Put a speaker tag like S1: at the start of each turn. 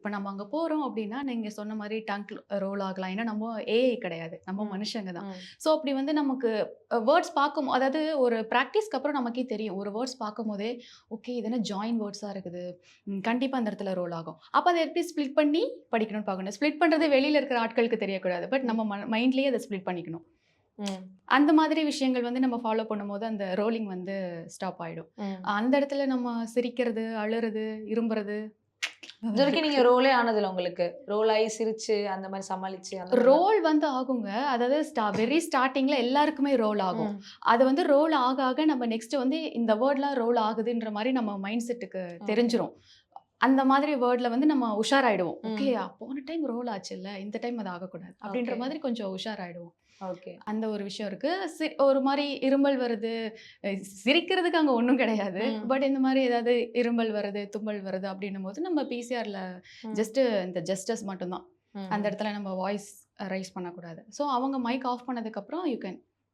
S1: இப்ப நம்ம அங்க போறோம் அப்படின்னா, நீங்க சொன்ன மாரி டங்க் ரோல் ஆகலாம். ஏன்னா நம்ம ஏஐ கிடையாது. நம்ம
S2: ம்.
S1: மனுஷங்க தான்.
S2: ம்.
S1: ஸோ அப்படி வந்து நமக்கு வேர்ட்ஸ் அதாவது ஒரு பிராக்டிஸ்க்கு அப்புறம் நமக்கே தெரியும். ஒரு வேர்ட்ஸ் பார்க்கும்போதே, ஓகே இது என்ன ஜாயின் வேர்ட்ஸா இருக்குது. கண்டிப்பா அந்த இடத்துல ரோல் ஆகும். அப்ப அத எப்படி ஸ்ப்ளிட் பண்ணி படிக்கணும்னு பார்க்கணும். ஸ்ப்ளிட் பண்றது வெளியில இருக்கிற ஆட்களுக்கு தெரியக்கூடாது. பட்
S2: ம்.
S1: நம்ம மைண்ட்லயே அத ஸ்ப்ளிட் பண்ணிக்கணும்.
S2: ம்.
S1: அந்த மாதிரி விஷயங்கள் வந்து நம்ம ஃபாலோ பண்ணும்போது அந்த ரோலிங் வந்து ஸ்டாப் ஆயிடும்.
S2: ம்.
S1: அந்த இடத்துல நம்ம சிரிக்கிறது, அழுறது, இரும்புறது
S2: இதுவரைக்கும் நீங்க ரோலே ஆனதில்ல உங்களுக்கு? ரோல் ஆயி சிரிச்சு, அந்த மாரி சமாளிச்சு அந்த மாரிலாம்
S1: ரோல் வந்து ஆகுங்க. அதாவது வெரி ஸ்டார்ட்டிங்ல எல்லாருக்குமே ரோல் ஆகும்.
S2: ம்.
S1: அது வந்து ரோல் ஆக, ஆக நம்ம நெக்ஸ்ட் வந்து இந்த வேர்ட்லாம் ரோல் ஆகுதுன்ற மாரி நம்ம மைண்ட் செட்டுக்கு
S2: ஓகே.
S1: தெரிஞ்சிரும். அந்த மாதிரி வேர்ட்ல வந்து நம்ம உஷாராயிடுவோம். ஓகே
S2: ம்.
S1: போன டைம் ரோல் ஆச்சுல்ல, இந்த டைம் அது ஆகக்கூடாது. அப்படின்ற
S2: ஓகே.
S1: மாதிரி கொஞ்சம் உஷாராயிடுவோம்.
S2: ஓகே.
S1: அந்த ஒரு விஷயம் இருக்கு. ஒரு மாரி இருமல் வருது. அ சிரிக்கிறதுக்கு அங்க ஒண்ணும் கிடையாது.
S2: ம்.
S1: பட் இந்த மாரி ஏதாவது இருமல் வருது, தும்மல் வருது அப்படின்னும்போது நம்ம பிசிஆர்ல
S2: ம்.
S1: ஜஸ்ட் இந்த ஜஸ்டஸ் மட்டும் தான். அந்த
S2: ம்.
S1: இடத்துல நம்ம வாய்ஸ் ரைஸ் பண்ணக்கூடாது. ஸோ அவங்க மைக் ஆஃப் பண்ணதுக்கப்புறம் யூ கேன்